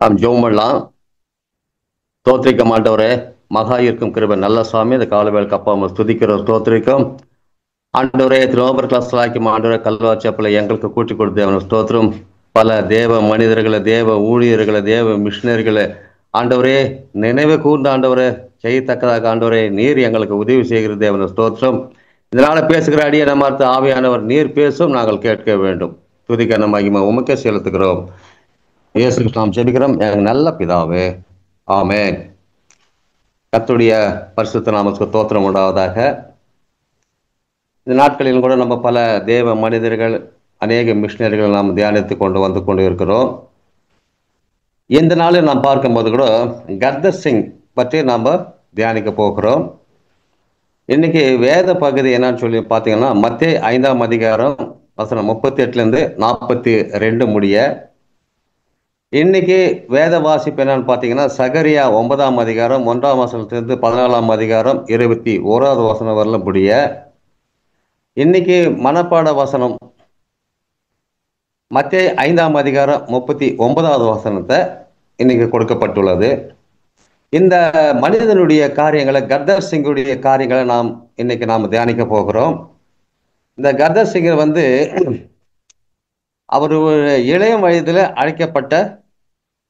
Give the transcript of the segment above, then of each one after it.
நாம் ஜெபம் பண்ணலாம். ஸ்தோத்திரிக்க மாட்டவரே, மகா இருக்கும் கிருபை நல்ல சுவாமி, இந்த காலவேளுக்கு அப்பா அம்மா துதிக்கிற ஸ்தோத்திரிக்கும். ஆண்டவரே, ரோபர் கிளாஸ் ஆக்கி ஆண்டவரே கல்வாச்சப்பில் எங்களுக்கு கூட்டி கொடுத்து அவன் ஸ்தோத்திரம். பல தேவ மனிதர்களை, தேவ ஊழியர்களை, தேவ மிஷினரிகளை ஆண்டவரே நினைவு கூர்ந்த ஆண்டவரே செய்யத்தக்கதாக ஆண்டவரே நீர் எங்களுக்கு உதவி செய்கிற தேவன ஸ்தோத்திரம். இதனால பேசுகிற அடியை நம்ம ஆவியானவர் நீர் பேசும், நாங்கள் கேட்க வேண்டும். துதிக்க மகிமை உமக்கே செலுத்துகிறோம். இயேசு நாம் ஜெபிக்கிறோம் எங்கள் நல்ல பிதாவே, ஆமென். கர்த்தருடைய பரிசுத்த நாமத்துக்கு ஸ்தோத்திரம் உண்டாவதாக. இந்த நாட்களில் கூட நம்ம பல தேவ மனிதர்கள், அநேக மிஷினரிகள் நாம் தியானித்து கொண்டு இருக்கிறோம். இந்த நாளில் நாம் பார்க்கும்போது கூட கர்தர் சிங் பற்றி நாம் தியானிக்க போகிறோம். இன்னைக்கு வேத பகுதி என்னன்னு சொல்லி பார்த்தீங்கன்னா மத்தேயு 5ஆம் அதிகாரம் வசனம் 38 42 முடிய. இன்னைக்கு வேத வாசிப்பு என்னன்னு பார்த்தீங்கன்னா சகரியா 9ஆம் அதிகாரம் 1ஆம் வசனத்திலிருந்து 14ஆம் அதிகாரம் 21வது வசனம் வரல முடிய. இன்னைக்கு மனப்பாட வசனம் மத்தேயு 5ஆம் அதிகாரம் 39வது வசனத்தை இன்னைக்கு கொடுக்கப்பட்டுள்ளது. இந்த மனிதனுடைய காரியங்களை, கர்தர் சிங்குடைய காரியங்களை இன்னைக்கு நாம் தியானிக்க போகிறோம். இந்த கர்தர் சிங்கர் அவர் இளைய வயதில் அழைக்கப்பட்ட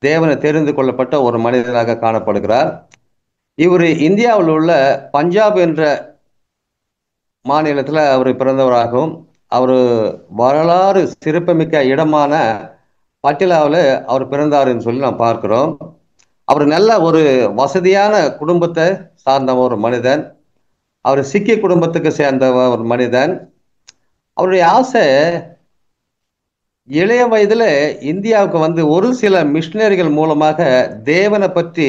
தேவனை தெரிந்து கொள்ளப்பட்ட ஒரு மனிதராக காணப்படுகிறார். இவர் இந்தியாவில் உள்ள பஞ்சாப் என்ற மாநிலத்தில் அவர் பிறந்தவராகவும், அவர் வரலாறு சிறப்புமிக்க இடமான பட்டிலாவில் அவர் பிறந்தார் என்று சொல்லி நாம் பார்க்கிறோம். அவர் நல்ல ஒரு வசதியான குடும்பத்தை சார்ந்த ஒரு மனிதன். அவர் சிக்கிய குடும்பத்துக்கு சேர்ந்த ஒரு மனிதன். அவருடைய ஆசை இளைய வயதில் இந்தியாவுக்கு ஒரு சில மிஷினரிகள் மூலமாக தேவனை பற்றி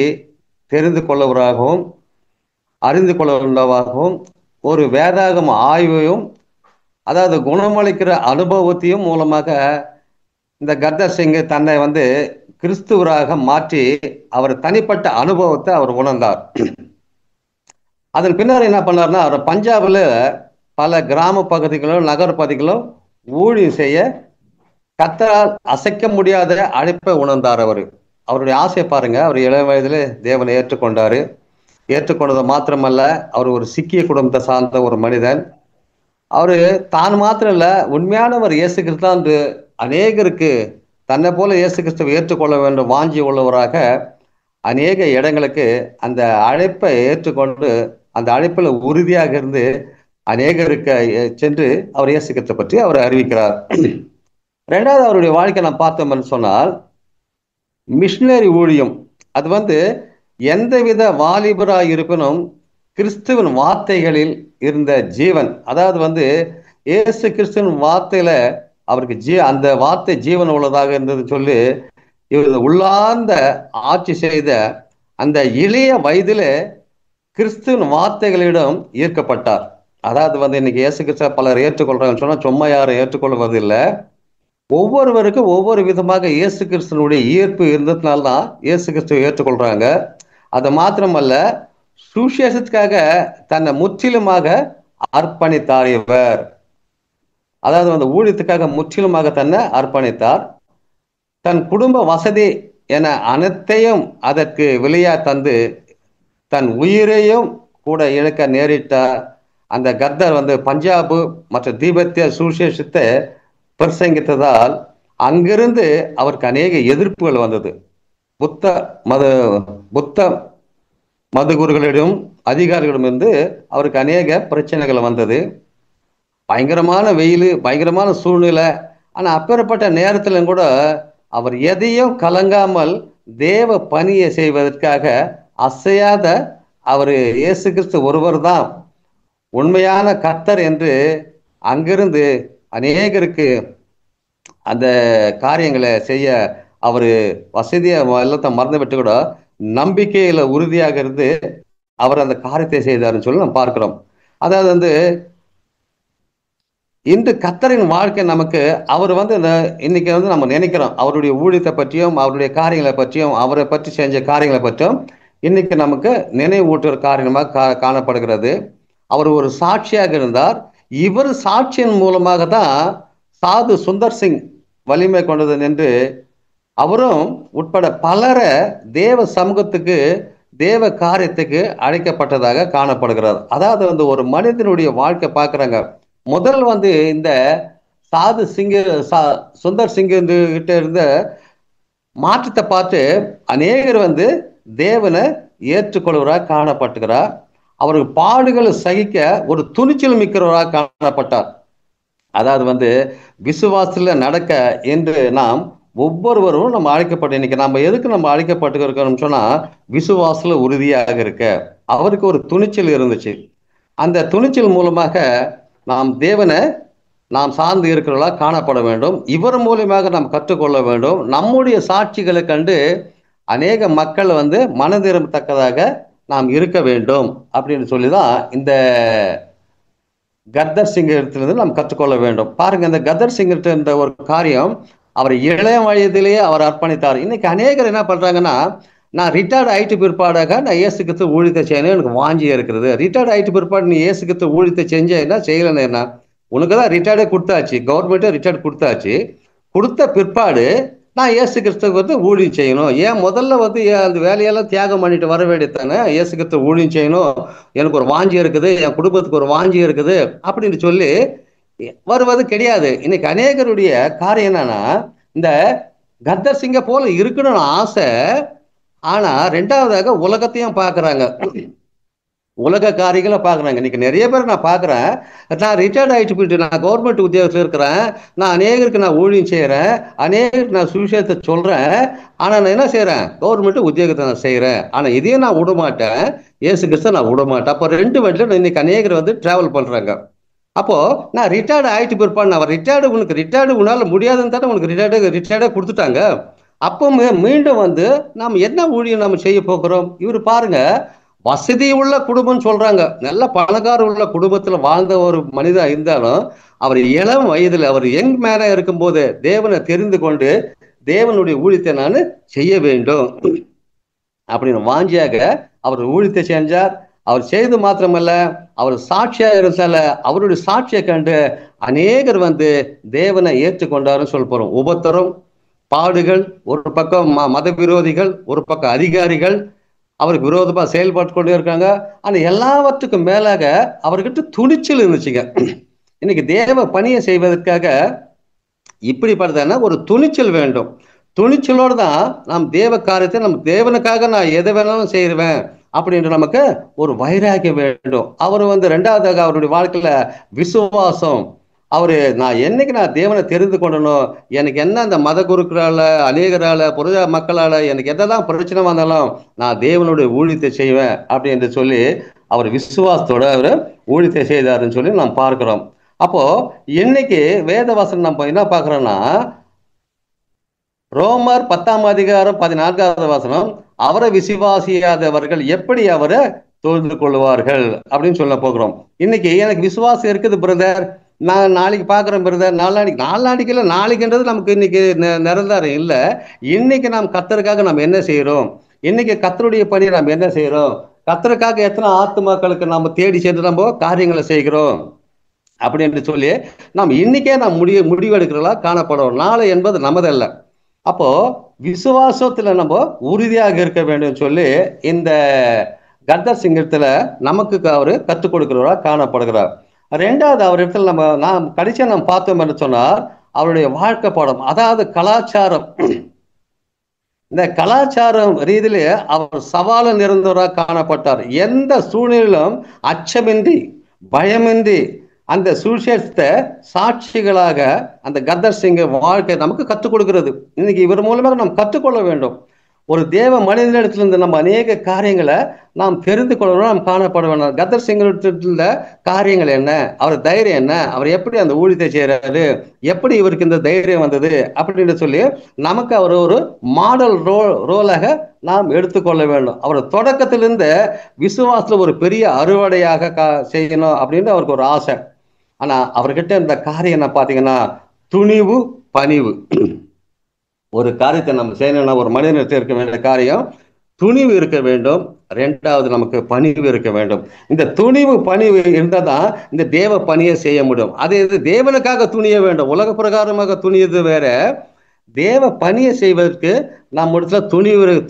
தெரிந்து கொள்ளவராகவும் அறிந்து கொள்ளவராகவும் ஒரு வேதாகம ஆய்வையும், அதாவது குணமளிக்கிற அனுபவத்தையும் மூலமாக இந்த கர்தர் சிங் தன்னை கிறிஸ்துவராக மாற்றி அவர் தனிப்பட்ட அனுபவத்தை அவர் உணர்ந்தார். அதன் பின்னர் என்ன பண்ணார்னா, அவர் பஞ்சாபில் பல கிராம பகுதிகளும் நகர பகுதிகளும் ஊழியம் செய்ய கர்த்தரால் அசைக்க முடியாத அழைப்பை உணர்ந்தார். அவருடைய ஆசையை பாருங்க. அவர் இள வயதிலே தேவனை ஏற்றுக்கொண்டாரு. ஏற்றுக்கொண்டது மாத்திரமல்ல, அவர் ஒரு சிக்கிய குடும்பத்தை சார்ந்த ஒரு மனிதன். அவரு தான் மாத்திரம் இல்ல, உண்மையானவர் இயேசு கிறிஸ்து என்று அநேகருக்கு தன்னை போல இயேசு கிறிஸ்துவை ஏற்றுக்கொள்ள வேண்டும் வாஞ்சி உள்ளவராக அநேக இடங்களுக்கு அந்த அழைப்பை ஏற்றுக்கொண்டு அந்த அழைப்பில் உறுதியாக இருந்து அநேகருக்கு சென்று அவர் இயேசு கிறிஸ்துவை பற்றி அவர் அறிவிக்கிறார். ரெண்டாவது, அவருடைய வாழ்க்கை நாம் பார்த்தோம்னு சொன்னால் மிஷினரி ஊழியம். அது எந்தவித வாலிபராக இருப்பினும் கிறிஸ்துவின் வார்த்தைகளில் இருந்த ஜீவன், அதாவது இயேசு கிறிஸ்துவின் வார்த்தையில அவருக்கு அந்த வார்த்தை ஜீவன் உள்ளதாக இருந்தது சொல்லி இவர் உள்ளார்ந்த ஆட்சி செய்த அந்த இளைய வயதில கிறிஸ்துவின் வார்த்தைகளிடம் ஈர்க்கப்பட்டார். அதாவது இன்னைக்கு இயேசு கிறிஸ்துவ பலர் ஏற்றுக்கொள்றாங்கன்னு சொன்னா சும்மா யாரும் ஏற்றுக்கொள்வதில்லை. ஒவ்வொருவருக்கும் ஒவ்வொரு விதமாக இயேசு கிறிஸ்துவனுடைய ஈர்ப்பு இருந்ததுனால்தான் இயேசு கிறிஸ்துவை ஏற்றுக்கொள்றாங்க. அது மாத்திரமல்ல, சுவிசேஷத்துக்காக தன்னை முற்றிலுமாக அர்ப்பணித்தார் இவர். அதாவது அந்த ஊழியத்துக்காக முற்றிலுமாக தன்னை அர்ப்பணித்தார். தன் குடும்ப வசதி என அனைத்தையும் அதற்கு விலையா தந்து தன் உயிரையும் கூட இழக்க நேரிட்ட அந்த கர்தர் பஞ்சாபு மற்ற தீபத்திய சுவிசேஷத்தை பிரசங்கித்ததால் அங்கிருந்து அவருக்கு அநேக எதிர்ப்புகள் வந்தது. புத்த மதகுருகளிடம் அதிகாரிகளிடமிருந்து அவருக்கு அநேக பிரச்சனைகள் வந்தது. பயங்கரமான வெயில், பயங்கரமான சூழ்நிலை. ஆனா அப்பேற்பட்ட நேரத்திலும் கூட அவர் எதையும் கலங்காமல் தேவ பணியை செய்வதற்காக அசையாத அவர் இயேசு கிறிஸ்து ஒருவர் தான் உண்மையான கர்த்தர் என்று அங்கிருந்து அநேகருக்கு அந்த காரியங்களை செய்ய அவர் வசதியை எல்லாத்த மறந்து விட்டு கூட நம்பிக்கையில உறுதியாக இருந்து அவர் அந்த காரியத்தை செய்தார்னு சொல்லி நம்ம பார்க்கிறோம். அதாவது இன்று கர்த்தரின் வாழ்க்கை நமக்கு அவர் இன்னைக்கு நம்ம நினைக்கிறோம் அவருடைய ஊழியத்தை பற்றியும் அவருடைய காரியங்களை பற்றியும் அவரை பற்றி செஞ்ச காரியங்களை பற்றியும் இன்னைக்கு நமக்கு நினைவூட்டுற காரியமாக காணப்படுகிறது. அவர் ஒரு சாட்சியாக இருந்தார். இவர் சாட்சியின் மூலமாக தான் சாது சுந்தர் சிங் வலிமை கொண்டது என்று அவரும் உட்பட பலரை தேவ சமூகத்துக்கு தேவ காரியத்துக்கு அழைக்கப்பட்டதாக காணப்படுகிறார். அதாவது வந்து ஒரு மனிதனுடைய வாழ்க்கை பார்க்குறாங்க. முதல் வந்து இந்த சாது சிங்க சுந்தர் சிங் கிட்ட இருந்த மாற்றத்தை பார்த்து அநேகர் வந்து தேவனை ஏற்றுக்கொள்வராக காணப்பட்டுகிறார். அவருக்கு பாடுகளை சகிக்க ஒரு துணிச்சல் மிக்கிறவராக காணப்பட்டார். அதாவது வந்து விசுவாசத்துல நடக்க என்று நாம் ஒவ்வொருவரும் நம்ம அழைக்கப்பட்டு, இன்னைக்கு நம்ம எதுக்கு நம்ம அழைக்கப்பட்டு இருக்கோம்னு சொன்னா விசுவாசத்துல உறுதியாக இருக்க. அவருக்கு ஒரு துணிச்சல் இருந்துச்சு. அந்த துணிச்சல் மூலமாக நாம் தேவனை நாம் சார்ந்து இருக்கிறவர்களா காணப்பட வேண்டும். இவர் மூலியமாக நாம் கற்றுக்கொள்ள வேண்டும். நம்முடைய சாட்சிகளை கண்டு அநேக மக்கள் வந்து மனதிரும்பத்தக்கதாக நாம் இருக்க வேண்டும் அப்படின்னு சொல்லிதான் இந்த கதர் சிங்கிடத்திலிருந்து நாம் கற்றுக்கொள்ள வேண்டும். பாருங்க, இந்த கதர் சிங்கிட்ட என்ற ஒரு காரியம் அவர் இளைய வயதிலேயே அவர் அர்ப்பணித்தார். இன்னைக்கு அநேகர் என்ன பண்றாங்கன்னா, நான் ரிட்டையர்ட் ஆயிட்டு பிற்பாடாக நான் இயேசு கிறிஸ்து ஊழியத்தை செய்யணும் எனக்கு வாஞ்சி இருக்கிறது. ரிட்டையர்ட் ஆயிட்டு பிற்பாடு நீ இயேசு கிறிஸ்து ஊழியத்தை செஞ்ச என்ன செய்யலன்னு என்ன, உனக்கு தான் ரிட்டையர்டே கொடுத்தாச்சு, கவர்மெண்ட்டே ரிட்டையர்ட் கொடுத்தாச்சு. கொடுத்த பிற்பாடு நான் இயேசு கிறிஸ்துக்கு வந்து ஊழியம் செய்யணும். ஏன் முதல்ல வந்து அந்த வேலையெல்லாம் தியாகம் பண்ணிட்டு வர வேண்டியதானே, இயேசு கிறிஸ்து ஊழியம் செய்யணும், எனக்கு ஒரு வாஞ்சி இருக்குது, என் குடும்பத்துக்கு ஒரு வாஞ்சி இருக்குது அப்படின்னு சொல்லி வருவது கிடையாது. இன்னைக்கு அநேகருடைய காரியம் என்னன்னா, இந்த கதர் சிங்க போல இருக்கணும்னு ஆசை, ஆனா ரெண்டாவதாக உலகத்தையும் பார்க்கறாங்க, உலக காரியங்களை பார்க்குறாங்க. இன்னைக்கு நிறைய பேர் நான் பார்க்குறேன், நான் ரிட்டையர்ட் ஆகிட்டு போயிட்டு நான் கவர்மெண்ட் உத்தியோகத்தில் இருக்கிறேன், நான் அநேகருக்கு நான் ஊழியம் செய்கிறேன், அநேகருக்கு நான் சுவிசேஷத்தை சொல்கிறேன், ஆனால் நான் என்ன செய்கிறேன், கவர்மெண்ட் உத்தியோகத்தை நான் செய்கிறேன், ஆனால் இதையும் நான் விடமாட்டேன், இயேசு கிறிஸ்து நான் விடமாட்டேன். அப்போ ரெண்டு வண்டியில் இன்னைக்கு அநேகர் வந்து ட்ராவல் பண்ணுறாங்க. அப்போ நான் ரிட்டையர்டு ஆகிட்டு பிற்பாடு நான் ரிட்டையர்டு, உனக்கு ரிட்டையர்டு உன்னால் முடியாதுன்னு தானே உனக்கு ரிட்டையர்டாக கொடுத்துட்டாங்க. அப்போ மீண்டும் வந்து நாம் என்ன ஊழியம் நம்ம செய்ய போகிறோம்? இவர் பாருங்க, வசதி உள்ள குடும்பம் சொல்றாங்க, நல்ல பணக்கார உள்ள குடும்பத்துல வாழ்ந்த ஒரு மனிதன் இருந்தாலும் அவர் இளம் வயதுல அவர் யங் மேனா இருக்கும் போது தேவனை தெரிந்து கொண்டு தேவனுடைய ஊழியத்தை நான் செய்ய வேண்டும் அப்படின்னு வாஞ்சியாக அவர் ஊழியத்தை செஞ்சார். அவர் செய்து மாத்திரமல்ல, அவர் சாட்சியா இருந்தால அவருடைய சாட்சியை கண்டு அநேகர் வந்து தேவனை ஏற்றுக்கொண்டாருன்னு சொல்ல போறோம். உபத்திரம், பாடுகள், ஒரு பக்கம் மத விரோதிகள், ஒரு பக்கம் அதிகாரிகள் அவருக்கு விரோதமா செயல்பட்டு கொண்டே இருக்காங்க. ஆனா எல்லாவற்றுக்கும் மேலாக அவர்கிட்ட துணிச்சல் இருந்துச்சுங்க. இன்னைக்கு தேவ பணியை செய்வதற்காக இப்படிப்பட்டதான ஒரு துணிச்சல் வேண்டும். துணிச்சலோடு தான் நாம் தேவ காரியத்தை, நம்ம தேவனுக்காக நான் எதை வேணாலும் செய்வேன் அப்படின்ற நமக்கு ஒரு வைராகியம் வேண்டும். அவர் வந்து ரெண்டாவதாக அவருடைய வாழ்க்கையில விசுவாசம். அவரு நான் என்னைக்கு நான் தேவனை தெரிந்து கொண்டனோ, எனக்கு என்ன அந்த மத குருக்களால, அநேகரால, புரஜா மக்களால எனக்கு எதெல்லாம் பிரச்சனை வந்தாலும் நான் தேவனுடைய ஊழியத்தை செய்வேன் அப்படின்னு சொல்லி அவர் விசுவாசத்தோட அவர் ஊழியத்தை செய்தாருன்னு சொல்லி நாம் பார்க்கிறோம். அப்போ இன்னைக்கு வேதவாசன் நம்ம என்ன பார்க்கிறோம்னா, ரோமர் 10:14 அவரை விசுவாசியாதவர்கள் எப்படி அவரை தொழுது கொள்வார்கள் அப்படின்னு சொல்ல போகிறோம். இன்னைக்கு எனக்கு விசுவாசம் இருக்குது பிரதர், நான் நாளைக்கு பார்க்குறேன் பிரதர், நாளாடிக்கு இல்லை, நாளைக்குன்றது நமக்கு இன்னைக்கு நிரந்தரம் இல்லை. இன்னைக்கு நாம் கர்த்தருக்காக நம்ம என்ன செய்யறோம், இன்னைக்கு கர்த்தருடைய பணியை நாம் என்ன செய்யறோம், கர்த்தருக்காக எத்தனை ஆத்துமாக்களுக்கு நம்ம தேடி சென்று நம்ம காரியங்களை செய்கிறோம் அப்படின்னு சொல்லி நாம் இன்னைக்கே நாம் முடிவெடுக்கிறதா காணப்படும். நாளை என்பது நமதல்ல. அப்போ விசுவாசத்துல நம்ம உறுதியாக இருக்க வேண்டும் சொல்லி இந்த கதர் சிங்கத்துல நமக்கு அவரு கற்றுக் கொடுக்கிறவரா காணப்படுகிறார். ரெண்டாவது அவர் இடத்துல நாம் கடைசியா நாம் பார்த்தோம் என்று சொன்னார் அவருடைய வாழ்க்கை பாடம், அதாவது கலாச்சாரம். இந்த கலாச்சாரம் ரீதியிலே அவர் சவால நிறைந்தவராக காணப்பட்டார். எந்த சூழ்நிலையிலும் அச்சமின்றி பயமின்றி அந்த சுவிசேஷத்தை சாட்சிகளாக அந்த கதர் சிங் வாழ்க்கை நமக்கு கற்றுக் கொடுக்கிறது. இன்னைக்கு இவர் மூலமாக நாம் கற்றுக்கொள்ள வேண்டும். ஒரு தேவ மனிதனிடத்திலிருந்து நம்ம அநேக காரியங்களை நாம் தெரிந்து கொள்ளணும், நாம் காணப்பட வேண்டும். கதர் சிங்கிடத்துல காரியங்கள் என்ன, அவர் தைரியம் என்ன, அவர் எப்படி அந்த ஊழியத்தை செய்யறாரு, எப்படி இவருக்கு இந்த தைரியம் வந்தது அப்படின்னு சொல்லி நமக்கு அவர் ஒரு மாடல் ரோலாக நாம் எடுத்துக்கொள்ள வேண்டும். அவர் தொடக்கத்திலிருந்து விசுவாசத்துல ஒரு பெரிய அறுவடையாக செய்யணும் அப்படின்னு அவருக்கு ஒரு ஆசை. ஆனா அவர்கிட்ட இந்த காரியம் என்ன பாத்தீங்கன்னா, துணிவு, பணிவு. ஒரு காரியத்தை நம்ம செய்யணும்னா ஒரு மனிதனிடத்தில் இருக்க வேண்டிய காரியம் துணிவு இருக்க வேண்டும். ரெண்டாவது நமக்கு பணிவு இருக்க வேண்டும். இந்த துணிவு பணிவு இருந்தால் தான் இந்த தேவ பணியை செய்ய முடியும். அது இது தேவனுக்காக துணிய வேண்டும். உலக பிரகாரமாக துணியது வேற, தேவ பணியை செய்வதற்கு நம்ம இடத்துல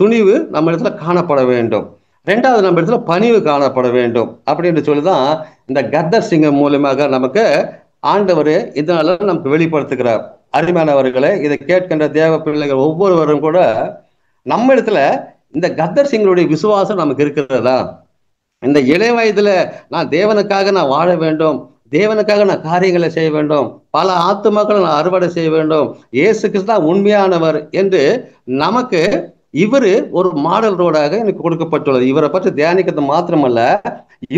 துணிவு நம்ம இடத்துல காணப்பட வேண்டும். ரெண்டாவது நம்ம இடத்துல பணிவு காணப்பட வேண்டும் அப்படின்னு சொல்லிதான் இந்த கத்தர் சிங்கம் மூலமாக நமக்கு ஆண்டவர் இதனால நமக்கு வெளிப்படுத்துகிறார். அருமையானவர்களே, இதை கேட்கின்ற தேவ பிள்ளைகள் ஒவ்வொருவரும் கூட நம்ம இடத்துல இந்த கத்தர் சிங்களுடைய விசுவாசம் நமக்கு இருக்கிறதா? இந்த இளை வயதுல நான் தேவனுக்காக நான் வாழ வேண்டும், தேவனுக்காக நான் காரியங்களை செய்ய வேண்டும், பல ஆத்துமாக்களை நான் அறுவடை செய்ய வேண்டும், இயேசு கிறிஸ்து தான் உண்மையானவர் என்று நமக்கு இவரு ஒரு மாடல் ரோடாக எனக்கு கொடுக்கப்பட்டுள்ளது. இவரை பற்றி தியானிக்கிறது மாத்திரமல்ல,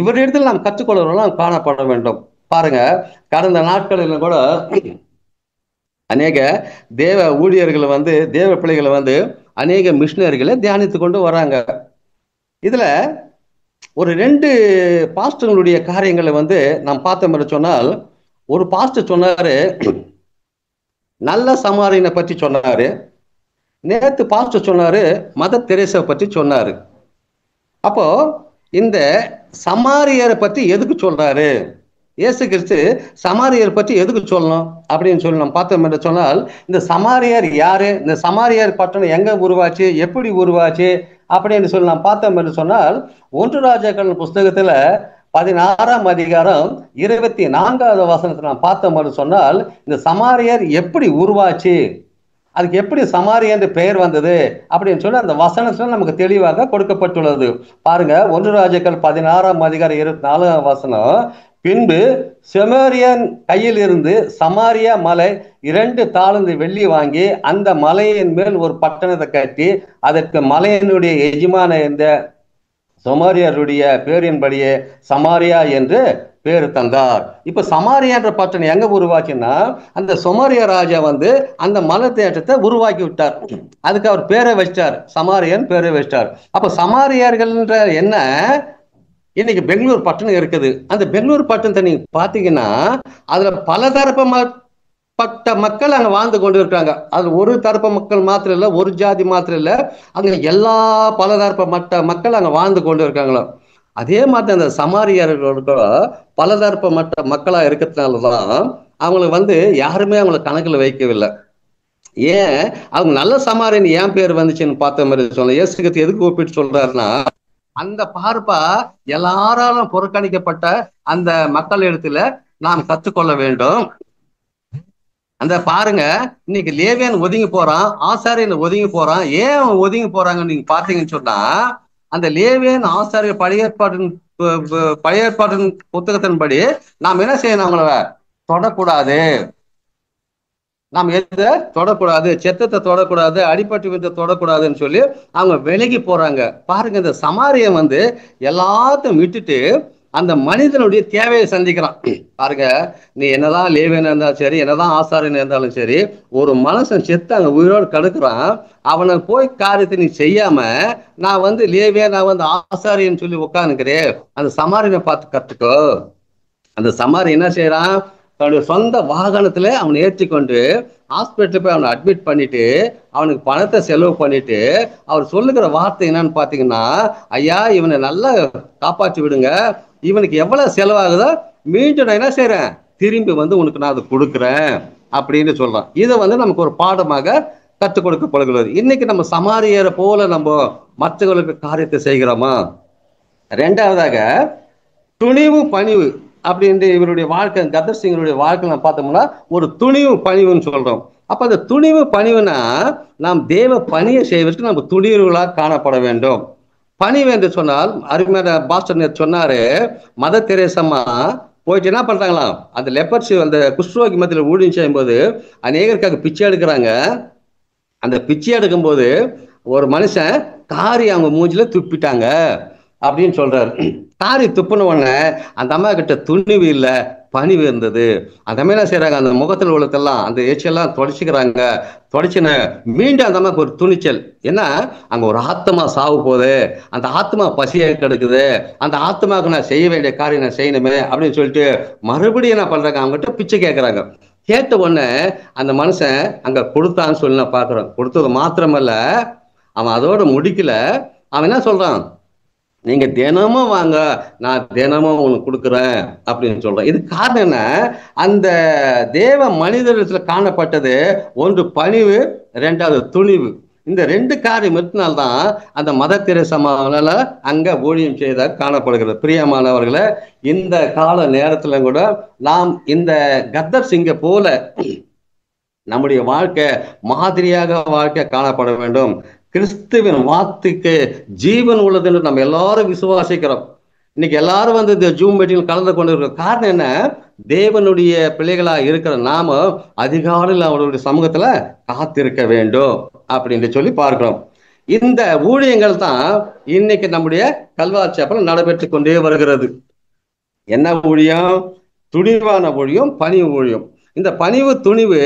இவரிடத்தில் நாம் கற்றுக்கொள்வதெல்லாம் காணப்பட வேண்டும். பாருங்க, கடந்த நாட்களில் கூட அநேக தேவ ஊழியர்களை தேவ பிள்ளைகளை அநேக மிஷினரிகளை தியானித்து கொண்டு வராங்க. இதுல ஒரு 2 பாஸ்டர்களுடைய காரியங்களை நாம் பார்த்தோம் என்று சொன்னால், ஒரு பாஸ்டர் சொன்னாரு, நல்ல சமாரியனை பற்றி சொன்னாரு. நேத்து பாஸ்டர் சொன்னாரு, மதர் தெரேசா பற்றி சொன்னாரு. அப்போ இந்த சமாரியரை பற்றி எதுக்கு சொல்றாரு? இயேசு கிறிஸ்து சமாரியர் பற்றி எதுக்கு சொல்லணும் அப்படின்னு சொல்லி நம்ம பார்த்தோம் என்று சொன்னால், இந்த சமாரியர் யாரு, இந்த சமாரியர் பட்டணம் எங்க உருவாச்சு, எப்படி உருவாச்சு அப்படின்னு சொல்லி நாம் பார்த்தோம் என்று சொன்னால், 1 ராஜாக்கள் புஸ்தகத்துல 16ஆம் அதிகாரம் 24வது வசனத்தை நாம் பார்த்தோம் என்று சொன்னால், இந்த சமாரியர் எப்படி உருவாச்சு, அதுக்கு எப்படி சமாரி என்று பெயர் வந்தது அப்படின்னு சொல்லி அந்த வசனத்துல நமக்கு தெளிவாக கொடுக்கப்பட்டுள்ளது. பாருங்க, 1 ராஜாக்கள் 16ஆம் அதிகாரம் 24ஆம் வசனம், பின்பு செமேரியன் கையில் இருந்து சமாரியா மலை 2 தாளந்து வெள்ளி வாங்கி அந்த மலையின் மேல் ஒரு பட்டணத்தை கட்டி அதற்கு மலையினுடைய எஜமான இந்த சமாரியருடைய பேரின்படியே சமாரியா என்று பேர் தந்தார். இப்ப சமாரியா என்ற பட்டணம் எங்க உருவாச்சுன்னா, அந்த சமாரியா ராஜா அந்த மலை தேட்டத்தை உருவாக்கி விட்டார். அதுக்கு அவர் பேரை வச்சிட்டார், சமாரியன் பேரை வச்சிட்டார். அப்ப சமாரியர்கள்ன்ற என்ன, இன்னைக்கு பெங்களூர் பட்டணம் இருக்குது. அந்த பெங்களூர் பட்டணத்தை நீங்க பாத்தீங்கன்னா அதுல பல தரப்பட்ட மக்கள் அங்க வாழ்ந்து கொண்டு இருக்காங்க. அது ஒரு தரப்பு மக்கள் மாத்திரம் இல்ல, ஒரு ஜாதி மாத்திரம் இல்ல, அங்க எல்லா பல தரப்பட்ட மக்கள் அங்க வாழ்ந்து கொண்டு இருக்காங்களோ. அதே மாதிரி அந்த சமாரியர்களோட பல தரப்பட்ட மக்களா இருக்கிறதுனாலதான் அவங்களுக்கு யாருமே அவங்களை கணக்குல வைக்கவில்லை. ஏன் அவங்க நல்ல சமாரியன் ஏன் பேர் வந்துச்சுன்னு பார்த்த மாதிரி சொல்ல, இயேசுக்கு எதுக்கு ஒப்பிட்டு சொல்றாருன்னா, அந்த பார்ப்பா எல்லாராலும் புறக்கணிக்கப்பட்ட அந்த மக்கள் இடத்துல நாம் கற்றுக்கொள்ள வேண்டும். அந்த பாருங்க, இன்னைக்கு லேவியன் ஒதுங்கி போறான், ஆசாரியன் ஒதுங்கி போறான். ஏன் அவன் ஒதுங்கி போறாங்கன்னு நீங்க பாத்தீங்கன்னு சொன்னா, அந்த லேவியன் ஆசாரியர் பழைய ஏற்பாட்டின் புத்தகத்தின்படி நாம் என்ன செய்யணும், அவங்கள தொடக்கூடாது, நாம் எதை தொடக்கூடாது, செத்தத்தை தொடக்கூடாது, அடிப்பட்டு வித்தை தொடக்கூடாதுன்னு சொல்லி அவங்க விலகி போறாங்க. பாருங்க, இந்த சமாரியம் எல்லாத்தையும் விட்டுட்டு அந்த மனிதனுடைய தேவையை சந்திக்கிறான். பாருங்க, நீ என்னதான் லேவியனா இருந்தாலும் சரி, என்னதான் ஆசாரியன் இருந்தாலும் சரி, ஒரு மனுஷன் செத்து அங்க உயிரோடு கடுக்குறான். அவனை போய் காரியத்தை நீ செய்யாம நான் லேவியா, நான் ஆசாரியன்னு சொல்லி உட்காந்துக்கிறேன், அந்த சமாரியனை பார்த்து கத்துக்கோ. அந்த சமாரி என்ன செய்யறான், தன்னுடைய சொந்த வாகனத்துல அவனை ஏற்றிக்கொண்டு ஹாஸ்பிட்டல் போய் அவனை அட்மிட் பண்ணிட்டு அவனுக்கு பணத்தை செலவு பண்ணிட்டு அவர் சொல்லுகிற வார்த்தை என்னன்னு பாத்தீங்கன்னா, ஐயா இவனை நல்லா காப்பாற்றி விடுங்க, இவனுக்கு எவ்வளவு செலவாகுதோ மீண்டும் நான் என்ன செய்யறேன், திரும்பி உனக்கு நான் அதை கொடுக்குறேன் அப்படின்னு சொல்றான். இதை நமக்கு ஒரு பாடமாக கற்றுக் கொடுக்கப்படுகிறது. இன்னைக்கு நம்ம சமாரியரை போல நம்ம மற்றவர்களுக்கு காரியத்தை செய்கிறோமா? ரெண்டாவதாக துணிவு பணிவு அப்படின்ட்டு இவருடைய வாழ்க்கை, கதர் சிங்கருடைய வாழ்க்கை நம்ம பார்த்தோம்னா ஒரு துணிவு பணிவுன்னு சொல்றோம். அப்ப அந்த துணிவு பணிவுனா நாம் தேவ பணியை செய்வதற்கு நம்ம துணிவுகளாக காணப்பட வேண்டும். பணிவு என்று சொன்னால், அருமையான பாஸ்டர் சொன்னாரு, மதர் தெரேசம்மா போயிட்டு என்ன பண்றாங்களாம், அந்த லெப்பர்ஸ் அந்த குஷ்ரோகி மத்தியில் ஊழியம் செய்யும் போது அநேகருக்காக பிச்சை எடுக்கிறாங்க. அந்த பிச்சை எடுக்கும் போது ஒரு மனுஷன் காரி அவங்க மூஞ்சில துப்பிட்டாங்க அப்படின்னு சொல்றாரு. காரி துப்புன உடனே அந்த அம்மா கிட்ட துணிவு இல்லை, பணிவு இருந்தது. அந்த அம்மா என்ன செய்யறாங்க, அந்த முகத்தில் உள்ளதெல்லாம் அந்த எச்செல்லாம் தொடச்சிக்கிறாங்க. தொடச்சின மீண்டும் அந்த அம்மாவுக்கு ஒரு துணிச்சல், ஏன்னா அங்க ஒரு ஆத்மா சாவு போகுது, அந்த ஆத்மா பசியா கிடக்குது, அந்த ஆத்மாவுக்கு நான் செய்ய வேண்டிய காரியம் நான் செய்யணுமே அப்படின்னு சொல்லிட்டு மறுபடியும் என்ன பண்றாங்க, அவங்ககிட்ட பிச்சை கேட்கறாங்க. கேட்ட உடனே அந்த மனுஷன் அங்க கொடுத்தான்னு சொல்லி நான் பாக்குறேன். கொடுத்தது மாத்திரமல்ல, அவன் அதோட முடிக்கல, அவன் என்ன சொல்றான், நீங்க தினமும் வாங்க, நான் தினமும் உங்களுக்கு கொடுக்குறேன் அப்படின்னு சொல்றேன். இது காரணம் என்ன? அந்த தேவ மனிதரிடத்துல காணப்பட்டது ஒன்று பணிவு, இரண்டாவது துணிவு. இந்த ரெண்டு காரியம் இருந்தால்தான் அந்த மதர் தெரேசாவால அங்க ஊழியம் செய்த காணப்படுகிறது. பிரியமானவர்களை, இந்த கால நேரத்துல கூட நாம் இந்த கத்தர் சிங்க போல நம்முடைய வாழ்க்கை மாதிரியாக வாழ்க்கை காணப்பட வேண்டும். கிறிஸ்துவின் வார்த்தைக்கு ஜீவன் உள்ளது என்று நம்ம எல்லாரும் விசுவாசிக்கிறோம். இன்னைக்கு எல்லாரும் வந்து இந்த ஜூம் மீட்டிங் கலந்து கொண்டு இருக்கிற காரணம் என்ன? தேவனுடைய பிள்ளைகளா இருக்கிற நாம அதிகாலையில் அவருடைய சமூகத்துல காத்திருக்க வேண்டும் அப்படின்னு சொல்லி பார்க்கிறோம். இந்த ஊழியங்கள் தான் இன்னைக்கு நம்முடைய கல்வாரி சேப்பல் நடைபெற்று கொண்டே வருகிறது. என்ன ஊழியம்? துணிவான ஊழியம், பணிவு ஊழியம். இந்த பணிவு துணிவு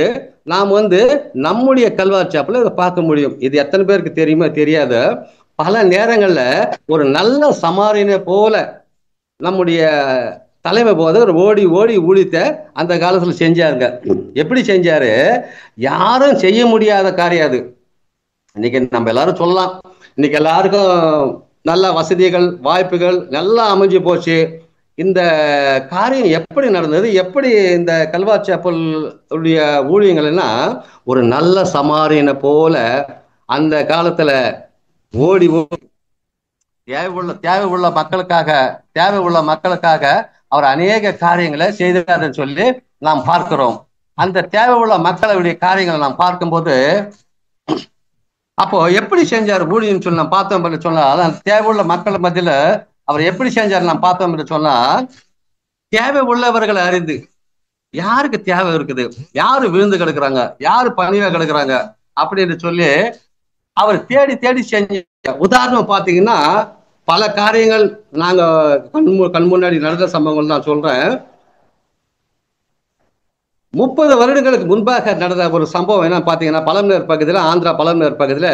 நாம் வந்து நம்முடைய கல்வாரி சேப்பல இதை பார்க்க முடியும். இது எத்தனை பேருக்கு தெரியுமா தெரியாத, பல நேரங்கள்ல ஒரு நல்ல சமாரியனை போல நம்முடைய தலைமை போதவர் ஓடி ஓடி ஊழித்த அந்த காலத்துல செஞ்சாருங்க. எப்படி செஞ்சாரு? யாரும் செய்ய முடியாத காரியம் அது. இன்னைக்கு நம்ம எல்லாரும் சொல்லலாம், இன்னைக்கு எல்லாருக்கும் நல்ல வசதிகள் வாய்ப்புகள் நல்லா அமைஞ்சு போச்சு. இந்த காரியம் எப்படி நடந்தது? எப்படி இந்த கல்வாரி சேப்பல் உடைய ஊழியங்கள் எல்லாம் ஒரு நல்ல சமாரியனை போல அந்த காலத்துல ஓடி தேவை உள்ள மக்களுக்காக அவர் அநேக காரியங்களை செய்தார்னு சொல்லி நாம் பார்க்கிறோம். அந்த தேவை உள்ள மக்களுடைய காரியங்களை நாம் பார்க்கும்போது, அப்போ எப்படி செஞ்சார் ஊழியன்னு சொல்லி நாம் பார்த்தோம் சொன்னா, அந்த தேவை உள்ள மக்கள் மத்தியில அவர் எப்படி செஞ்சார் நாம் பார்த்தோம் என்று சொன்னா, தேவை உள்ளவர்களை அறிந்து யாருக்கு தேவை இருக்குது, யாரு விழுந்து கிடக்குறாங்க, யாரு பணிவா கிடக்குறாங்க அப்படின்னு சொல்லி அவர் தேடி தேடி செஞ்ச. உதாரணம் பாத்தீங்கன்னா, பல காரியங்கள் நாங்க கண் முன்னாடி நடந்த சம்பவங்கள் நான் சொல்றேன். 30 வருடங்களுக்கு முன்பாக நடந்த ஒரு சம்பவம் என்ன பாத்தீங்கன்னா, பழமநேர் பகுதியில், ஆந்திரா பழமநேர் பகுதியில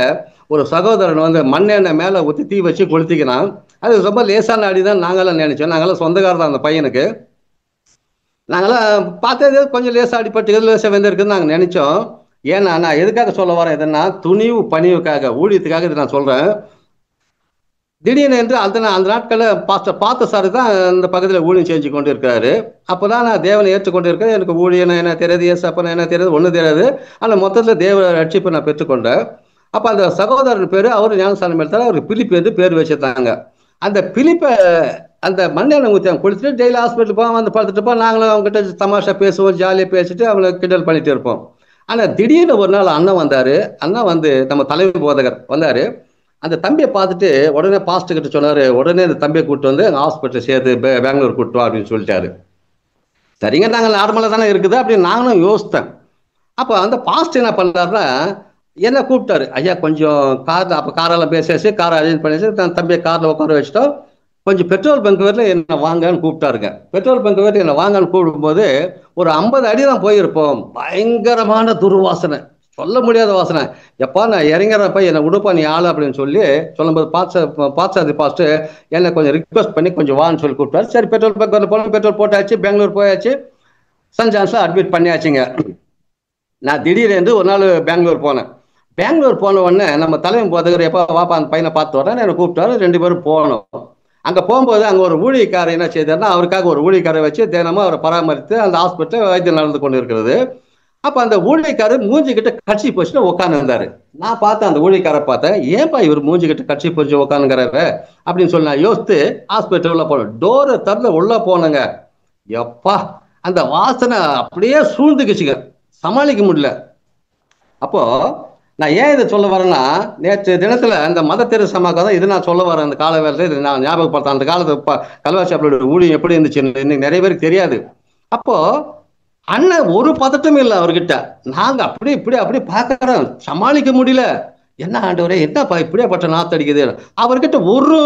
ஒரு சகோதரன் வந்து மண்ணெண்ணெய் மேல ஊற்றி தீ வச்சு கொளுத்திக்கிறான். அது ரொம்ப லேசான அடிதான் நாங்களாம் நினைச்சோம். நாங்களாம் சொந்தக்காரர் தான் அந்த பையனுக்கு. நாங்களாம் பார்த்தது கொஞ்சம் லேசா அடிப்பட்டு லேசா வெந்திருக்குன்னு நாங்கள் நினைச்சோம். ஏன்னா நான் எதுக்காக சொல்ல வரேன் இதுன்னா, துணிவு பணிவுக்காக, ஊழியத்துக்காக இது நான் சொல்றேன். திடீர்னு என்று அந்த நாட்களில் பாஸ்டர் பார்த்த சார் தான் இந்த பகுதியில் ஊழியம் செஞ்சு கொண்டு இருக்காரு. அப்போதான் நான் தேவனை ஏற்றுக்கொண்டு இருக்கேன். எனக்கு ஊழியனை என்ன தெரியாது, ஏசப்பனை என்ன தெரியாது, ஒன்றும் தெரியாது. ஆனால் மொத்தத்தில் தேவ ரட்சிப்பை நான் பெற்றுக்கொண்டேன். அப்போ அந்த சகோதரர் பேர், அவர் ஞானஸ்தானம் எடுத்தார், அவருக்கு பிலிப்பு என்று பேர் வச்சுருந்தாங்க. அந்த பிலிப்பை அந்த மண்ணெண்ணெய் ஊற்றி அவங்க குளிச்சுட்டு டெய்லி ஹாஸ்பிட்டல் போவோம், வந்து பார்த்துட்டு இருப்போம். நாங்களும் அவங்ககிட்ட தமாஷா பேசுவோம், ஜாலியாக பேசிட்டு அவங்கள கிண்டல் பண்ணிட்டு இருப்போம். ஆனால் திடீர்னு ஒரு நாள் அண்ணன் வந்தார். அண்ணன் வந்து நம்ம தலைமை போதகர் வந்தார். அந்த தம்பியை பார்த்துட்டு உடனே பாஸ்டர் கிட்ட சொன்னார், உடனே அந்த தம்பியை கூப்பிட்டு வந்து ஹாஸ்பிட்டல் சேர்த்து பெங்களூர் கூப்பிட்டு வா அப்படின்னு சொல்லிட்டாரு. சரிங்க, நாங்கள் நார்மலாக தானே இருக்குது அப்படின்னு நாங்களும் யோசித்தேன். அப்போ அந்த பாஸ்டர் என்ன பண்ணாருன்னா, என்ன கூப்பிட்டாரு. ஐயா கொஞ்சம் காரில், அப்போ காரெல்லாம் பேசியாச்சு, காரை அரேஞ்ச் பண்ணியாச்சு, தம்பியை காரில் உட்கார வச்சுட்டோம். கொஞ்சம் பெட்ரோல் பங்க் வரல என்ன வாங்கன்னு கூப்பிட்டாருங்க. பெட்ரோல் பங்க் வரல என்ன வாங்கன்னு கூப்பிடும்போது ஒரு 50 அடி தான் போயிருப்போம். பயங்கரமான துர்வாசனை, சொல்ல முடியாத வாசனை. எப்பா நான் இறங்குறப்ப என்னை உடுப்பா நீ ஆளு அப்படின்னு சொல்லி சொல்லும்போது பாட்சாதி பாஸ்ட் என்னை கொஞ்சம் ரிக்வஸ்ட் பண்ணி கொஞ்சம் வான்னு சொல்லி கூப்பிட்டாரு. சரி பெட்ரோல் பங்க் வரல போனோம், பெட்ரோல் போட்டாச்சு, பெங்களூர் போயாச்சு, சென்ட் ஜான்ஸ்ல அட்மிட் பண்ணியாச்சுங்க. நான் திடீரென்று ஒரு நாள் பெங்களூர் போனேன். பெங்களூர் போன உடனே நம்ம தலைமை போதகர் எப்போ வாப்பா அந்த பையனை பார்த்து வரேன் என்னை கூப்பிட்டாரு. 2 பேரும் போனோம். அங்கே போகும்போது அங்கே ஒரு ஊழியக்காரர் என்ன செய்தார்னா, அவருக்காக ஒரு ஊழியக்காரை வச்சு தினமும் அவரை பராமரித்து அந்த ஹாஸ்பிட்டலில் வைத்தியம் நடந்து கொண்டு இருக்கிறது. அப்போ அந்த ஊழியக்காரர் மூஞ்சிக்கிட்ட கட்சி போச்சுட்டு உட்காந்து இருந்தாரு. நான் பார்த்தேன், அந்த ஊழியக்காரை பார்த்தேன், ஏன்பா இவர் மூஞ்சிக்கிட்ட கட்சி போச்சு உட்காந்துங்கிறாரு அப்படின்னு சொல்லி நான் யோசித்து ஹாஸ்பிட்டல் உள்ள போனேன். டோரை திறந்து உள்ள போனேங்க. எப்பா அந்த வாசனை அப்படியே சூழ்ந்துக்குச்சுங்க, சமாளிக்க முடியல. அப்போ நான் ஏன் இதை சொல்ல வரேன்னா, நேற்று தினத்துல அந்த மதர் தெரேசாவுக்கு தான் இது நான் சொல்ல வரேன். அந்த கால வேலை இது நான் ஞாபகப்படுத்தேன். அந்த காலத்து கல்வாரி சேப்பலோட ஊழியம் எப்படி இருந்துச்சு இன்னைக்கு நிறைய பேருக்கு தெரியாது. அப்போ அண்ணன் ஒரு பதட்டமும் இல்லை அவர்கிட்ட. நாங்க அப்படி இப்படி அப்படி பார்க்கறோம், சமாளிக்க முடியல. என்ன ஆண்டவரே என்னப்பா இப்படியே நாத்தடிக்குது. அவர்கிட்ட ஒரு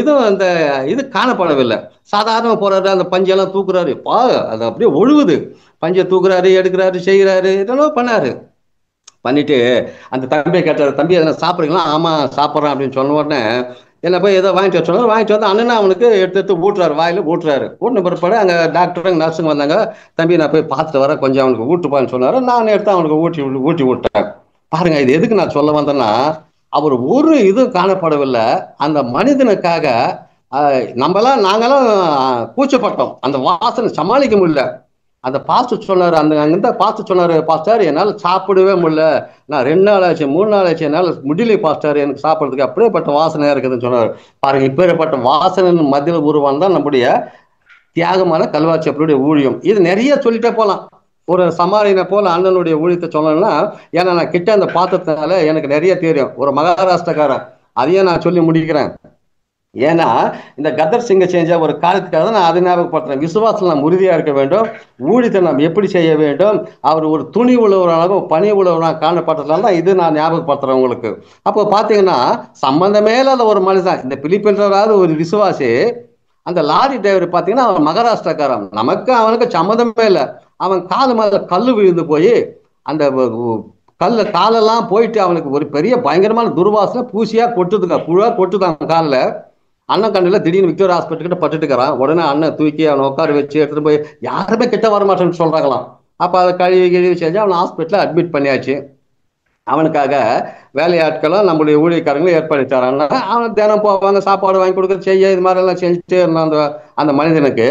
இதுவும் அந்த இது காணப்படவில்லை. சாதாரண போறாரு, அந்த பஞ்செல்லாம் தூக்குறாரு, பா அது அப்படியே ஒழுகுது. பஞ்சை தூக்குறாரு, எடுக்கிறாரு, செய்கிறாரு, இதெல்லாம் பண்ணாரு. பண்ணிட்டு அந்த தம்பியை கேட்டார், தம்பி எதனா சாப்பிட்றீங்களா? ஆமா சாப்பிட்றேன் அப்படின்னு சொன்ன உடனே என்ன போய் ஏதோ வாங்கிட்டு வர சொன்னார். வாங்கிட்டு வந்து அண்ணனா அவனுக்கு எடுத்து ஊட்டுறாரு, வாயில ஊட்டுறாரு. ஊட்டின பிற்பாடு அங்கே டாக்டருங்க நர்ஸுங்க வந்தாங்க. தம்பி நான் போய் பார்த்துட்டு வரேன், கொஞ்சம் அவனுக்கு ஊட்டுப்பான்னு சொன்னார். நான் எடுத்து அவனுக்கு ஊட்டி விட்டேன். பாருங்க, இது எதுக்கு நான் சொல்ல வந்தேன்னா, அவர் ஒரு இதுவும் காணப்படவில்லை. அந்த மனிதனுக்காக நாங்கெல்லாம் கூச்சப்பட்டோம், அந்த வாசனை சமாளிக்க முடியல. அந்த பாஸ்டர் சொன்னாரு, அங்கிருந்த பாஸ்டர் சொன்னாரு, பாஸ்டர் என்னால சாப்பிடவே முடியல, நான் 2 நாள் ஆச்சு 3 நாள் ஆச்சு, என்னால முடியல பாஸ்டர் எனக்கு சாப்பிட்றதுக்கு, அப்படியேப்பட்ட வாசனையா இருக்குதுன்னு சொன்னாரு. பாருங்க, இப்பேற்பட்ட வாசனை மத்தியில் உருவான் தான் நம்முடைய தியாகமான கல்வாரி அப்பருடைய ஊழியம். இது நிறைய சொல்லிட்டே போலாம். ஒரு சமாரியனை போல அண்ணனுடைய ஊழியத்தை சொல்லணும்னா, ஏன்னா நான் கிட்ட அந்த பாத்திரத்தினால எனக்கு நிறைய தெரியும். ஒரு மகாராஷ்டிரக்காரன், அதையும் நான் சொல்லி முடிக்கிறேன். ஏன்னா இந்த கதர் சிங்க செஞ்ச ஒரு காலத்துக்காக தான் நான் அதை ஞாபகப்படுத்துறேன். விசுவாசத்தில் நாம் உறுதியா இருக்க வேண்டும். ஊழியத்தை நாம் எப்படி செய்ய வேண்டும், அவர் ஒரு துணி உள்ளவராகவும் பணி உள்ளவராக காணப்பட்டதுனால தான் இது நான் ஞாபகப்படுத்துறேன் உங்களுக்கு. அப்போ பார்த்தீங்கன்னா, சம்பந்தமே இல்லாத ஒரு மனுஷன், இந்த பிலிப்பின்றாவது ஒரு விசுவாசி, அந்த லாரி டிரைவர் பார்த்தீங்கன்னா அவன் மகாராஷ்டிரக்காரன், நமக்கு அவனுக்கு சம்மந்தமே இல்லை. அவன் காது மேல கல்லு விழுந்து போய் அந்த கல்ல காலெல்லாம் போயிட்டு அவனுக்கு ஒரு பெரிய பயங்கரமான துர்வாசனை பூசியா கொட்டுதுங்க, புழா கொட்டுதான் காலில். அண்ணன் கண்ணில் திடீர்னு விக்டோரியா ஹாஸ்பிட்டல் கிட்ட பட்டுட்டுக்கிறான். உடனே அண்ணன் தூக்கி அவனை உட்கார வச்சு எடுத்துட்டு போய், யாருமே கிட்ட வரமாட்டேன்னு சொல்றாங்களாம். அப்போ அதை கழுவி செஞ்சு அவனை ஹாஸ்பிட்டலில் அட்மிட் பண்ணியாச்சு. அவனுக்காக வேலையாட்களும் நம்மளுடைய ஊழியக்காரங்களும் ஏற்பாடு தராங்க. அவன் தினம் போவாங்க, சாப்பாடு வாங்கி கொடுக்க செய்ய, இது மாதிரி எல்லாம் செஞ்சுட்டே இருந்தான் அந்த அந்த மனிதனுக்கு.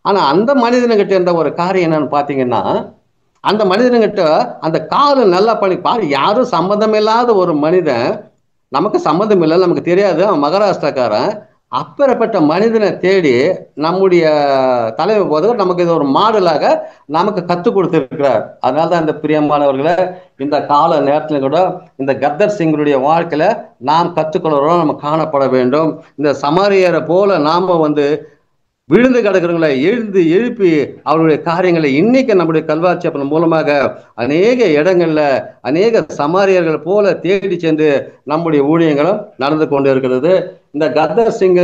ஆனா அந்த மனிதனுக்கிட்ட இருந்த ஒரு காரியம் என்னன்னு பாத்தீங்கன்னா, அந்த மனிதனுங்கிட்ட அந்த காலை நல்லா பண்ணி பாரு, யாரும் சம்மந்தம் இல்லாத ஒரு மனிதன், நமக்கு சம்மந்தம் இல்லை, நமக்கு தெரியாது, அவன் மகாராஷ்டிரக்காரன். அப்பேற்பட்ட மனிதனை தேடி நம்முடைய தலைமை போதவர் நமக்கு இது ஒரு மாடலாக நமக்கு கற்றுக் கொடுத்திருக்கிறார். அதனால்தான் இந்த பிரியமானவர்களை, இந்த கால நேரத்துல கூட இந்த கத்தர் சிங்கருடைய வாழ்க்கையில நாம் கற்றுக்கொள்றோம், நம்ம காணப்பட வேண்டும். இந்த சமாரியரை போல நாம விழுந்து கிடக்கிறவங்களை எழுப்பி அவருடைய காரியங்களை இன்னைக்கு நம்முடைய கல்வாரி சபையின் மூலமாக அநேக இடங்கள்ல அநேக சமாரியர்கள் போல தேடி சென்று நம்முடைய ஊழியங்களும் நடந்து கொண்டு இருக்கிறது. இந்த கத்தர் சிங்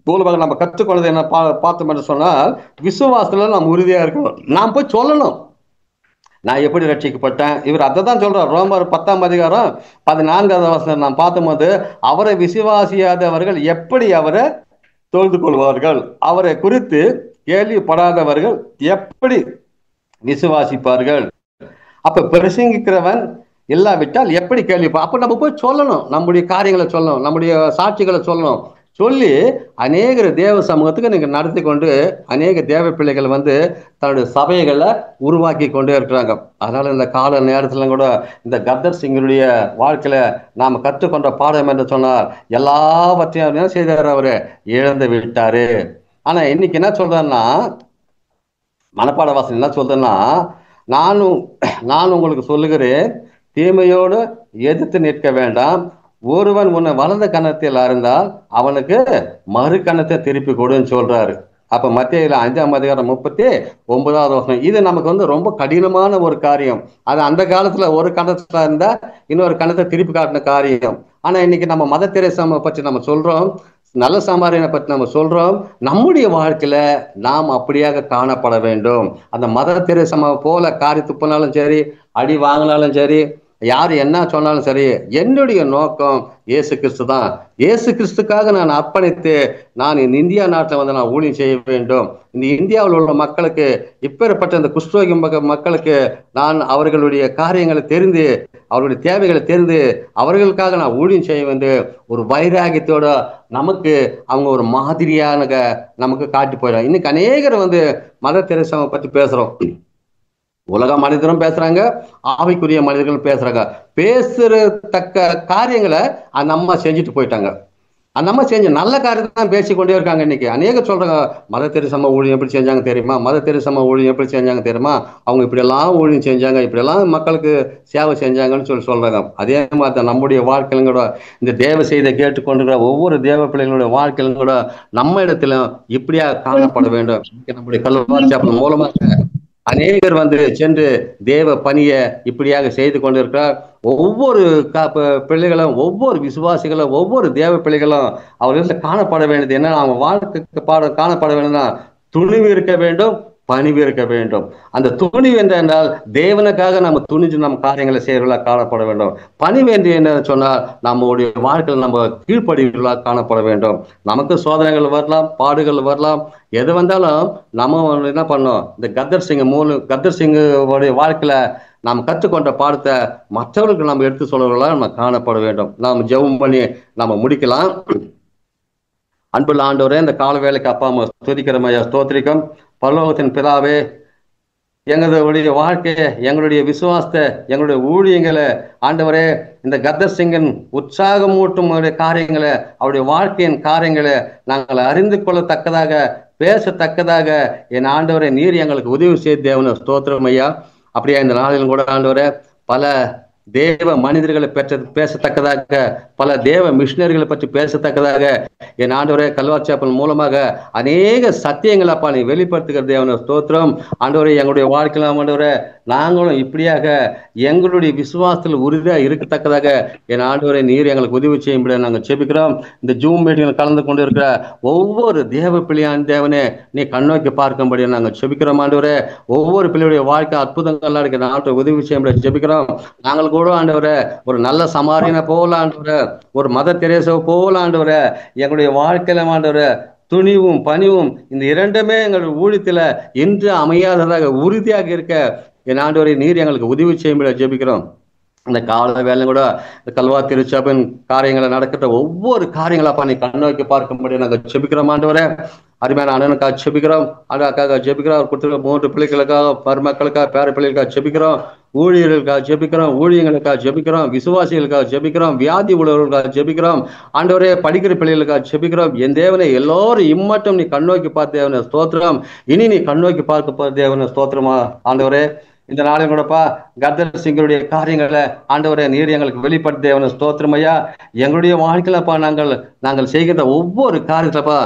மூலமாக நம்ம கற்றுக்கொண்டது என்ன பார்த்தோம் என்று சொன்னால், விசுவாசத்துல நாம் உறுதியா இருக்கணும். நாம் போய் சொல்லணும், நான் எப்படி ரட்சிக்கப்பட்டேன். இவர் அதை தான் சொல்றார். ரோமர் 10:14 நாம் பார்த்தபோது, அவரை விசுவாசியாதவர்கள் எப்படி அவரை தொழுது கொள்வார்கள், அவரை குறித்து கேள்விப்படாதவர்கள் எப்படி விசுவாசிப்பார்கள். அப்ப பிரசங்கிக்கிறவன் இல்லாவிட்டால் எப்படி கேள்விப்பா. அப்ப நம்ம போய் சொல்லணும், நம்முடைய காரியங்களை சொல்லணும், நம்முடைய சாட்சிகளை சொல்லணும். சொல்லி அநேக தேவ சமூகத்துக்கு நீங்க நடத்தி கொண்டு அநேக தேவ பிள்ளைகள் தன்னுடைய சபைகளை உருவாக்கி கொண்டே இருக்கிறாங்க. அதனால இந்த கால நேரத்துல கூட இந்த கத்தர் சிங்கருடைய வாழ்க்கையில நாம கற்றுக்கொண்ட பாடம் என்று சொன்னார், எல்லாவற்றையும் என்ன செய்தார், அவரு இழந்து விட்டாரு. ஆனா இன்னைக்கு என்ன சொல்றேன்னா, மனப்பாட வாசனை என்ன சொல்றேன்னா, நான் உங்களுக்கு சொல்லுகிறேன், தீமையோடு எதிர்த்து நிற்க வேண்டாம். ஒருவன் உன்னை வலது கன்னத்தில் அறிந்தால் அவனுக்கு மறு கன்னத்தை திருப்பி கொடுன்னு சொல்றாரு. அப்ப மத்தேயு 5:39 இது நமக்கு ரொம்ப கடினமான ஒரு காரியம். அது அந்த காலத்துல ஒரு கன்னத்துல இருந்தா இன்னொரு கன்னத்தை திருப்பி காட்டின காரியம். ஆனா இன்னைக்கு நம்ம மத தெரேசாவை பற்றி நம்ம சொல்றோம், நல்ல சமாரியனை பற்றி நம்ம சொல்றோம். நம்முடைய வாழ்க்கையில நாம் அப்படியாக காணப்பட வேண்டும். அந்த மத தெரேசாவை போல காரி துப்பினாலும் சரி, அடி வாங்கினாலும் சரி, யார் என்ன சொன்னாலும் சரி, என்னுடைய நோக்கம் இயேசு கிறிஸ்து தான். இயேசு கிறிஸ்துக்காக நான் அர்ப்பணித்து நான் இந்த இந்தியா நாட்டில் நான் ஊழியம் செய்ய வேண்டும். இந்த இந்தியாவில் உள்ள மக்களுக்கு, இப்பேற்பட்ட இந்த குஷ்டரோகி மக்களுக்கு நான் அவர்களுடைய காரியங்களை தெரிந்து, அவருடைய தேவைகளை தெரிந்து அவர்களுக்காக நான் ஊழியம் செய்ய வேண்டும். ஒரு வைராகியத்தோட நமக்கு அவங்க ஒரு மாதிரியான நமக்கு காட்டி போயிடும். இன்னைக்கு அநேகர் மத தெரேசாவை பற்றி பேசுறோம். உலக மனிதரும் பேசுறாங்க, ஆவிக்குரிய மனிதர்களும் பேசுறாங்க. பேசுறத்தக்க காரியங்களை அந்த அம்மா செஞ்சுட்டு போயிட்டாங்க. அந்த அம்மா செஞ்ச நல்ல காரியத்தை தான் பேசிக்கொண்டே இருக்காங்க. இன்னைக்கு அநேக சொல்றாங்க, மத தெரேசா ஊழியம் எப்படி செஞ்சாங்க தெரியுமா, மத தெரேசா ஊழியம் எப்படி செஞ்சாங்க தெரியுமா, அவங்க இப்படியெல்லாம் ஊழியம் செஞ்சாங்க, இப்படியெல்லாம் மக்களுக்கு சேவை செஞ்சாங்கன்னு சொல்றாங்க. அதே மாதிரி தான் நம்முடைய வாழ்க்கையிலும் கூட இந்த தேவ செய்தியை கேட்டுக்கொண்டிருக்கிற ஒவ்வொரு தேவ பிள்ளைகளுடைய வாழ்க்கையிலும் கூட நம்ம இடத்துல இப்படியா காணப்பட வேண்டும். நம்முடைய கல்வாரி சபை மூலமாக அநேகர் சென்று தேவ பணியை இப்படியாக செய்து கொண்டிருக்கிறார். ஒவ்வொரு பிள்ளைகளும், ஒவ்வொரு விசுவாசிகளும், ஒவ்வொரு தேவ பிள்ளைகளும் அவர்கள் காணப்பட வேண்டியது என்ன, அவங்க வாழ்க்கைக்கு காணப்பட வேண்டும்னா துணிவு இருக்க வேண்டும், பணிவு இருக்க வேண்டும். அந்த துணிவு என்றால் தேவனுக்காக நம்ம துணிஞ்சு நம்ம காரியங்களை செய்யறவர்களா காணப்பட வேண்டும். பணிவு என்று என்ன சொன்னால் நம்முடைய வாழ்க்கையில் நம்ம கீழ்ப்படிகளா காணப்பட வேண்டும். நமக்கு சோதனைகள் வரலாம், பாடுகள் வரலாம், எது வந்தாலும் நம்ம என்ன பண்ணோம், இந்த கத்தர் சிங்குடைய வாழ்க்கையில நாம் கற்றுக்கொண்ட பாடத்தை மற்றவர்களுக்கு நம்ம எடுத்து சொல்றவர்களா நம்ம காணப்பட வேண்டும். நாம் ஜெபம் பண்ணி நம்ம முடிக்கலாம். அன்புள்ள ஆண்டவரே, இந்த கால வேலைக்கு அப்பா அம்மா துதிக்கிறோம் ஐயா, ஸ்தோத்திரிக்கும். பரலோகத்தின் பிதாவே, எங்களுடைய வாழ்க்கையை, எங்களுடைய விசுவாசத்தை, எங்களுடைய ஊழியங்களை ஆண்டவரே, இந்த கத்தர் சிங்கின் உற்சாகமூட்டும் காரியங்களை, அவருடைய வாழ்க்கையின் காரியங்களை நாங்கள் அறிந்து கொள்ளத்தக்கதாக, பேசத்தக்கதாக என் ஆண்டவரை நீர் எங்களுக்கு உதவி செய்த தேவன ஸ்தோத்திரம் ஐயா. அப்படியே இந்த நாளிலும் கூட ஆண்டவரே, பல தேவ மனிதர்களை பேசத்தக்கதாக, பல தேவ மிஷினரிகளை பற்றி பேசத்தக்கதாக என் ஆண்டவரே கல்வாரி சாப்பல் மூலமாக அநேக சத்தியங்கள் அப்பா நீ வெளிப்படுத்துகிற தேவன ஸ்தோத்திரம். ஆண்டவரே, எங்களுடைய வாழ்க்கையில் ஆண்டவரே நாங்களும் இப்படியாக எங்களுடைய விசுவாசத்தில் உறுதியா இருக்கத்தக்கதாக என் ஆண்டவரை நீர் எங்களுக்கு உதவி செய்யும்படியா நாங்கள் செபிக்கிறோம். இந்த ஜூம் மீட்டிங்கில் கலந்து கொண்டு இருக்கிற ஒவ்வொரு தேவ பிள்ளையான தேவனே நீ கண்ணோக்கி பார்க்கும்படியா நாங்கள் செபிக்கிறோம். ஆண்டவரே, ஒவ்வொரு பிள்ளையுடைய வாழ்க்கை அற்புதங்கள் இருக்கிற நாட்டை உதவி செய்யும்படியா செபிக்கிறோம். நாங்கள் கூட ஆண்டவரே ஒரு நல்ல சமாரியனை போல ஆண்டவரே, ஒரு மத தெரேசாவை போல ஆண்டவரே, எங்களுடைய வாழ்க்கையில ஆண்டவரே துணிவும் பணிவும் இந்த இரண்டுமே எங்களுடைய ஊழியத்துல என்று அமையாததாக உறுதியாக இருக்க என் ஆண்டவரை நீர் எங்களுக்கு உதவி செய்யும்படி ஜெபிக்கிறோம். இந்த கால வேலை கூட கல்வாரி திருச்சபையின் காரியங்களை நடக்கிற ஒவ்வொரு காரியங்களப்பா நீ கண்ணோக்கி பார்க்கும்படி நாங்கள் ஜெபிக்கிறோம். ஆண்டவரே, அருமையான அண்ணனுக்காக ஜெபிக்கிறோம், அக்காக்காக ஜெபிக்கிறோம், அவர் கொடுத்துருக்க 3 பிள்ளைகளுக்காக, மருமக்களுக்காக, பேர பிள்ளைகளுக்காக ஜெபிக்கிறோம், ஊழியர்களுக்காக ஜெபிக்கிறோம், ஊழியங்களுக்காக ஜெபிக்கிறோம், விசுவாசிகளுக்காக ஜெபிக்கிறோம், வியாதி உள்ளவர்களுக்காக ஜெபிக்கிறோம். ஆண்டவரே, படிக்கிற பிள்ளைகளுக்காக ஜெபிக்கிறோம். என் தேவனை எல்லோரும் இம்மட்டும் நீ கண்ணோக்கி பார்த்த தேவனை ஸ்தோத்திரம். இனி நீ கண்ணோக்கி பார்க்க தேவனை ஸ்தோத்திரமா. ஆண்டவரே, இந்த நாளில் கூடப்பா கர்த்தர் சிங்கருடைய காரியங்களை ஆண்டவரே நீர் எங்களுக்கு வெளிப்படுத்த தேவன ஸ்தோத்திரம் ஐயா. எங்களுடைய வாழ்க்கையிலப்பா நாங்கள் செய்கின்ற ஒவ்வொரு காரியத்திலப்பா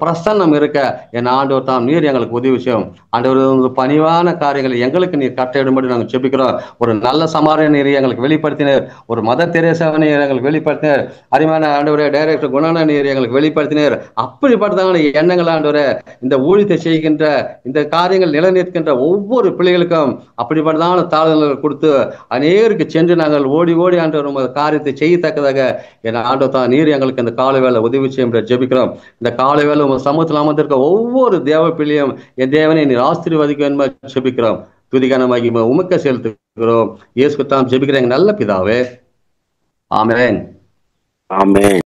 பிரசன்னம் இருக்க என் ஆண்டவர் தாம் நீர் எங்களுக்கு உதவி செய்யும். ஆண்டவர் பணிவான காரியங்களை எங்களுக்கு நீர் கட்டளையிடும்படி நாங்கள் செபிக்கிறோம். ஒரு நல்ல சமாரிய நீர் எங்களுக்கு வெளிப்படுத்தினர், ஒரு மத தெரேசாவை நீர் எங்களுக்கு வெளிப்படுத்தினர், அருமையான ஆண்டவரே டைரக்டர் குணான நீர் எங்களுக்கு வெளிப்படுத்தினர். அப்படிப்பட்டதான எண்ணங்கள் ஆண்டவரே இந்த ஊழியத்தை செய்கின்ற இந்த காரியங்கள் நிலைநிற்கின்ற ஒவ்வொரு பிள்ளைகளுக்கும் அப்படிப்பட்டதான தாழ்வுகள் கொடுத்து அநேகருக்கு சென்று நாங்கள் ஓடி ஓடி ஆண்டவர் காரியத்தை செய்யத்தக்கதாக என் ஆண்டவர் தான் நீர் எங்களுக்கு இந்த கால வேலை உதவி செய்யும் ஜெபிக்கிறோம். இந்த கால வேலை உங்க சமூகத்தில் அமர்ந்திருக்க ஒவ்வொரு தேவ பிள்ளையும் என் தேவனை நீர் ஆசீர்வதிக்க என்பதை ஜெபிக்கிறோம். துதிகானமாகி உமக்க செலுத்துகிறோம். இயேசு தாம் ஜெபிக்கிறேன் நல்ல பிதாவே. ஆமென். ஆமென்.